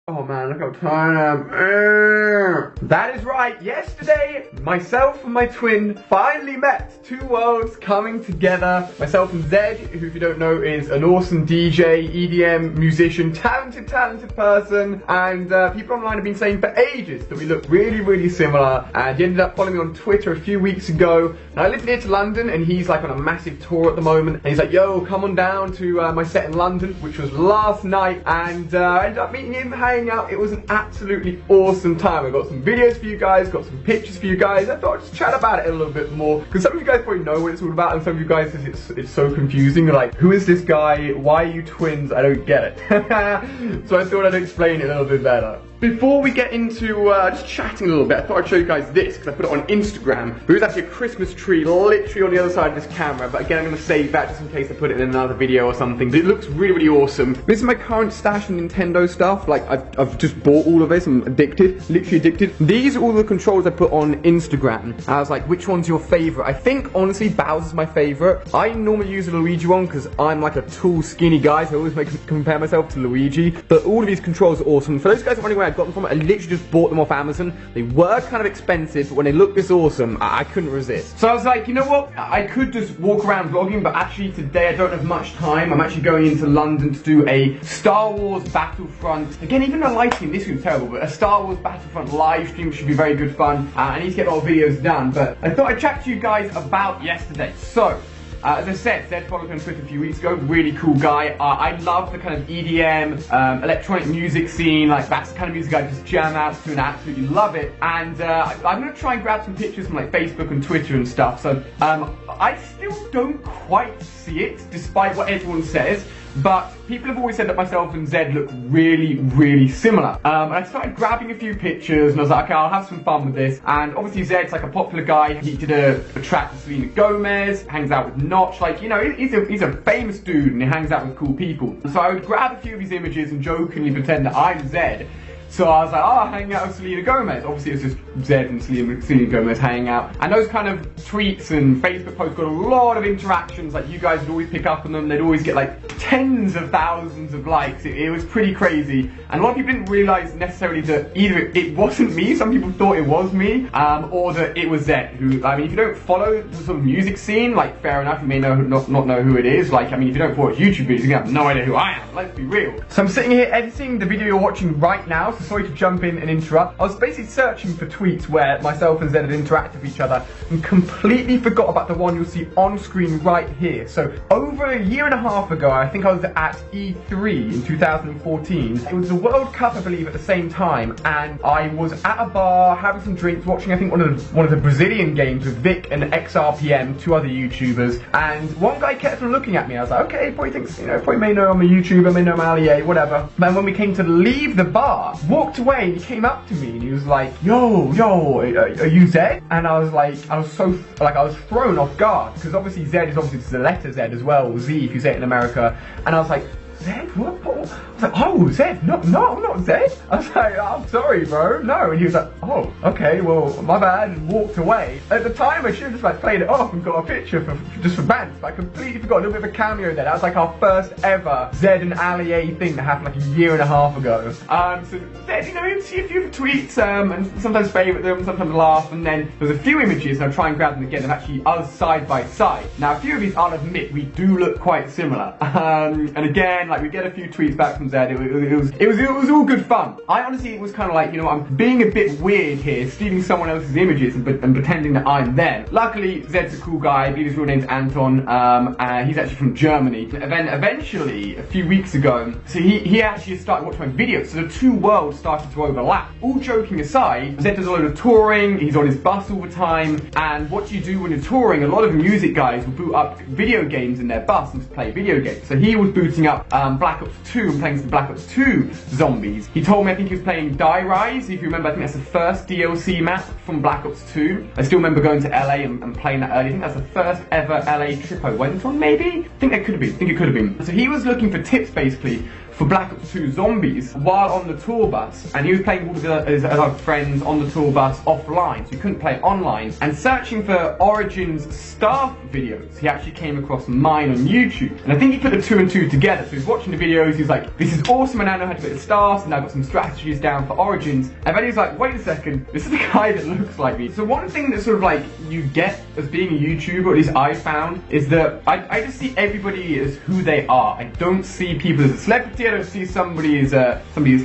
Oh man, look how tired I am. That is right, yesterday, myself and my twin finally met. Two worlds coming together. Myself and Zedd, who if you don't know is an awesome DJ, EDM musician, talented person. And people online have been saying for ages that we look really similar. And he ended up following me on Twitter a few weeks ago. And I live near to London and he's like on a massive tour at the moment. And he's like, yo, come on down to my set in London, which was last night. And I ended up meeting him, hanging out. It was an absolutely awesome time. I got some videos for you guys, got some pictures for you guys. I thought I'd just chat about it a little bit more, because some of you guys probably know what it's all about, and some of you guys it's so confusing. You're like, who is this guy? Why are you twins? I don't get it. So I thought I'd explain it a little bit better. Before we get into just chatting a little bit, I thought I'd show you guys this, because I put it on Instagram. There is actually a Christmas tree literally on the other side of this camera, but again I'm going to save that just in case I put it in another video or something. But it looks really awesome. This is my current stash of Nintendo stuff. Like, I've just bought all of this. I'm addicted, literally addicted. These are all the controls I put on Instagram. I was like, which one's your favourite? I think, honestly, Bowser's my favourite. I normally use the Luigi one, because I'm like a tall, skinny guy, so I always compare myself to Luigi. But all of these controls are awesome. For those guys wondering where I got them from, I literally just bought them off Amazon. They were kind of expensive, but when they looked this awesome, I couldn't resist. So I was like, you know what? I could just walk around vlogging, but actually today I don't have much time. I'm actually going into London to do a Star Wars Battlefront. Again, even the lighting, this was terrible, but a Star Wars Battlefront live stream should be very good fun. I need to get a lot of videos done, but I thought I'd chat to you guys about yesterday. So, as I said, Zedd followed me on Twitter a few weeks ago, really cool guy. I love the kind of EDM, electronic music scene, like that's the kind of music I just jam out to and I absolutely love it. And I'm going to try and grab some pictures from like Facebook and Twitter and stuff, so I still don't quite see it, despite what everyone says. But people have always said that myself and Zedd look really similar. And I started grabbing a few pictures and I was like, okay, I'll have some fun with this. And obviously Zedd's like a popular guy. He did a track with Selena Gomez, hangs out with Notch. Like, you know, he's a famous dude and he hangs out with cool people. So I would grab a few of his images and jokingly pretend that I'm Zedd. So I was like, oh, hanging out with Selena Gomez. Obviously, it was just Zedd and Selena Gomez hanging out. And those kind of tweets and Facebook posts got a lot of interactions. Like, you guys would always pick up on them. They'd always get like tens of thousands of likes. It was pretty crazy. And a lot of people didn't realise necessarily that either it wasn't me, some people thought it was me, or that it was Zedd, who, I mean, if you don't follow the sort of music scene, like, fair enough, you may not know who it is. Like, I mean, if you don't follow his YouTube videos, you're gonna have no idea who I am. Let's be real. So I'm sitting here editing the video you're watching right now. So sorry to jump in and interrupt. I was basically searching for tweets where myself and Zedd had interacted with each other and completely forgot about the one you'll see on screen right here. So over a year and a half ago, I think I was at E3 in 2014. It was the World Cup, I believe, at the same time, and I was at a bar having some drinks, watching I think one of the Brazilian games with Vic and XRPM, two other YouTubers, and one guy kept on looking at me. I was like, okay, probably thinks, you know, probably may know I'm a YouTuber, may know I'm AliA, whatever. But when we came to leave the bar, walked away, and he came up to me and he was like, yo, are you Zedd? And I was like, I was thrown off guard, because obviously Zedd is obviously the letter Z as well, or Z if you say it in America, and I was like, Zedd? What? I was like, oh, Zedd? No, I'm not Zedd. I was like, I'm sorry, bro. No. And he was like, oh, okay, well, my bad, and walked away. At the time, I should have just like played it off and got a picture just for bands, but I completely forgot. A little bit of a cameo there. That was like our first ever Zedd and AliA thing that happened like a year and a half ago. So Zedd, you know, you'd see a few tweets and sometimes favourite them, sometimes laugh, and then there's a few images, and I'll try and grab them again, of actually us side by side. Now, a few of these, I'll admit, we do look quite similar. And again, like, we get a few tweets back from Zedd. It was all good fun. I honestly was kind of like, you know, I'm being a bit weird here, stealing someone else's images and pretending that I'm them. Luckily, Zedd's a cool guy. I believe his real name's Anton. He's actually from Germany. And then eventually, a few weeks ago, so he actually started watching my videos. So the two worlds started to overlap. All joking aside, Zedd does a lot of touring. He's on his bus all the time. And what you do when you're touring, a lot of music guys will boot up video games in their bus and just play video games. So he was booting up Black Ops 2 and playing some Black Ops 2 zombies. He told me I think he was playing Die Rise. If you remember, I think that's the first DLC map from Black Ops 2. I still remember going to LA and playing that early. I think that's the first ever LA trip I went on, maybe? I think it could have been. So he was looking for tips basically for Black Ops 2 Zombies while on the tour bus, and he was playing with all of his other friends on the tour bus offline, so he couldn't play online. And searching for Origin's staff videos, he actually came across mine on YouTube, and I think he put the 2 and 2 together. So he's watching the videos, he's like, this is awesome, and I know how to put the staffs, and I've got some strategies down for Origins. And then he's like, wait a second, this is the guy that looks like me. So one thing that sort of like you get as being a YouTuber, or at least I found, is that I just see everybody as who they are. I don't see people as a celebrity. I don't see somebody as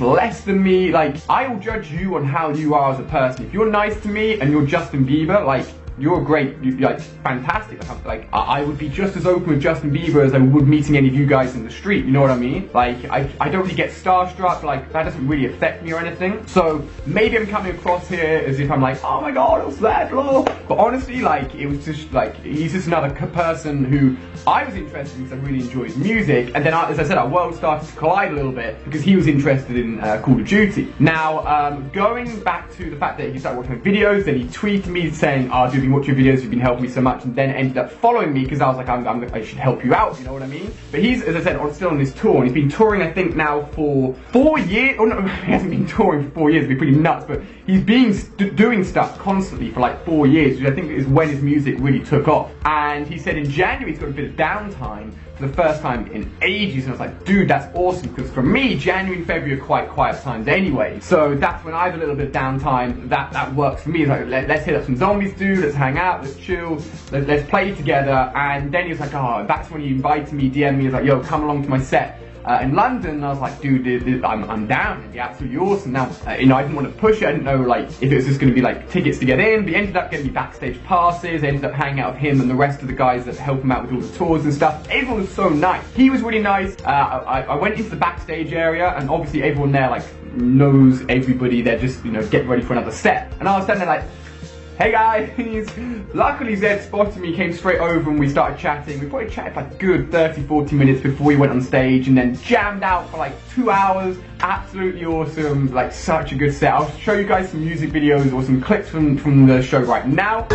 less than me. Like, I will judge you on how you are as a person. If you're nice to me and you're Justin Bieber, like, you're great, you're like fantastic. Like, I would be just as open with Justin Bieber as I would meeting any of you guys in the street, you know what I mean? Like, I don't really get starstruck, like, that doesn't really affect me or anything. So, maybe I'm coming across here as if I'm like, oh my god, it's that lol. But honestly, like, it was just like, he's just another person who I was interested in because I really enjoyed music. And then, as I said, our world started to collide a little bit because he was interested in Call of Duty. Now, going back to the fact that he started watching my videos, then he tweeted me saying, oh, dude, been watching your videos, you've been helping me so much, and then ended up following me because I was like, I should help you out, you know what I mean? But he's, as I said, still on this tour, and he's been touring, I think, now for 4 years. Oh no, he hasn't been touring for 4 years, it'd be pretty nuts, but he's been doing stuff constantly for like 4 years, which I think is when his music really took off. And he said in January he's got a bit of downtime for the first time in ages, and I was like, dude, that's awesome, because for me, January and February are quite quiet times anyway, so that's when I have a little bit of downtime, that works for me. It's like, let's hit up some zombies, dude, let's hang out, let's chill, let's play together. And then he was like, oh, that's when he invited me, DM'd me, he was like, yo, come along to my set in London. And I was like, dude, I'm down, it'd be absolutely awesome. Now, you know, I didn't want to push it, I didn't know, like, if it was just going to be, like, tickets to get in, but he ended up getting me backstage passes, I ended up hanging out with him and the rest of the guys that help him out with all the tours and stuff. Everyone was so nice. He was really nice. I went into the backstage area, and obviously everyone there, like, knows everybody, they're just, you know, getting ready for another set. And I was standing there like, hey guys! Luckily Zedd spotted me, came straight over and we started chatting. We probably chatted for like good 30-40 minutes before we went on stage, and then jammed out for like 2 hours. Absolutely awesome, like such a good set. I'll show you guys some music videos or some clips from the show right now.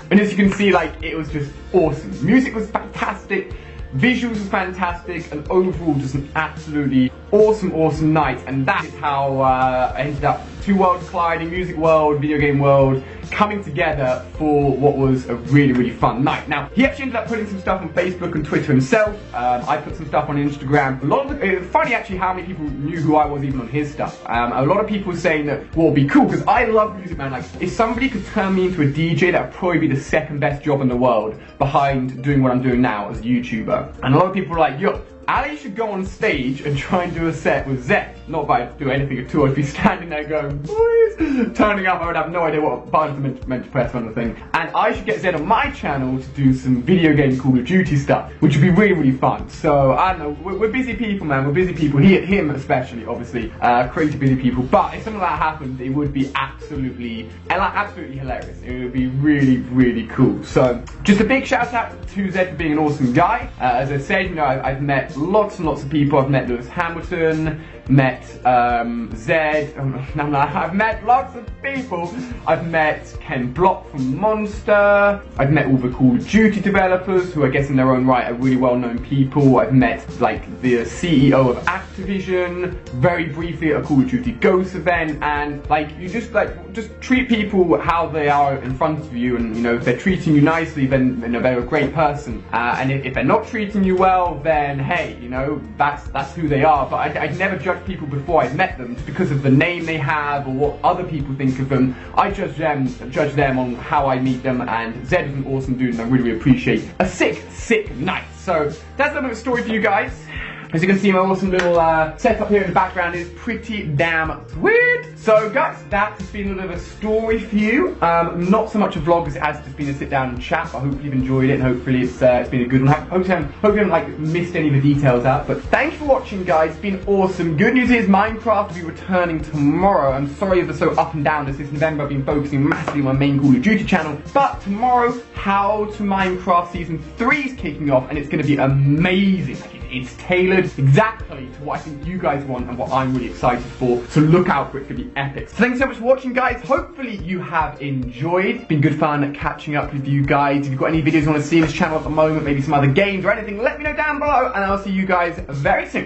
And as you can see, like, it was just awesome. Music was fantastic, visuals was fantastic, and overall just an absolutely awesome night. And that is how I ended up, two worlds colliding, music world, video game world, coming together for what was a really fun night. Now, he actually ended up putting some stuff on Facebook and Twitter himself. I put some stuff on Instagram. It's funny actually how many people knew who I was even on his stuff. A lot of people were saying that, well, it'd be cool, because I love music, man. Like, if somebody could turn me into a DJ, that would probably be the second best job in the world behind doing what I'm doing now as a YouTuber. And a lot of people were like, yo, AliA should go on stage and try and do a set with Zedd. Not that I'd do anything at all, I'd be standing there going, boys, turning up, I would have no idea what buttons meant to press on the thing. And I should get Zedd on my channel to do some video game Call of Duty stuff, which would be really fun. So, I don't know, we're busy people, man, we're busy people. Him especially, obviously, crazy busy people. But if something like that happened, it would be absolutely hilarious. It would be really cool. So, just a big shout out to Zedd for being an awesome guy. As I said, you know, I've met lots and lots of people. I've met Lewis Hamilton, met Zedd, I've met lots of people. I've met Ken Block from Monster, I've met all the Call of Duty developers, who I guess in their own right are really well known people. I've met like the CEO of Activision, very briefly at a Call of Duty Ghosts event, and like you just treat people how they are in front of you, and you know, if they're treating you nicely, then you know they're a great person, and if they're not treating you well, then hey, you know, that's who they are. But I'd never judge people before I met them just because of the name they have or what other people think of them. I judge them on how I meet them, and Zedd is an awesome dude, and I really appreciate a sick night. So that's a little bit of a story for you guys. As you can see, my awesome little setup here in the background is pretty damn sweet. So guys, that has been a little bit of a story for you. Not so much a vlog as it has just been a sit down and chat, but I hope you've enjoyed it and hopefully it's been a good one. Hope you haven't like missed any of the details out. But thank you for watching, guys. It's been awesome. Good news is Minecraft will be returning tomorrow. I'm sorry if it's so up and down as this November I've been focusing massively on my main Call of Duty channel. But tomorrow, How to Minecraft Season 3 is kicking off and it's going to be amazing. It's tailored exactly to what I think you guys want and what I'm really excited for. So look out for it. It's going to be epic. So thanks so much for watching, guys. Hopefully you have enjoyed. It's been good fun catching up with you guys. If you've got any videos you want to see on this channel at the moment, maybe some other games or anything, let me know down below and I'll see you guys very soon.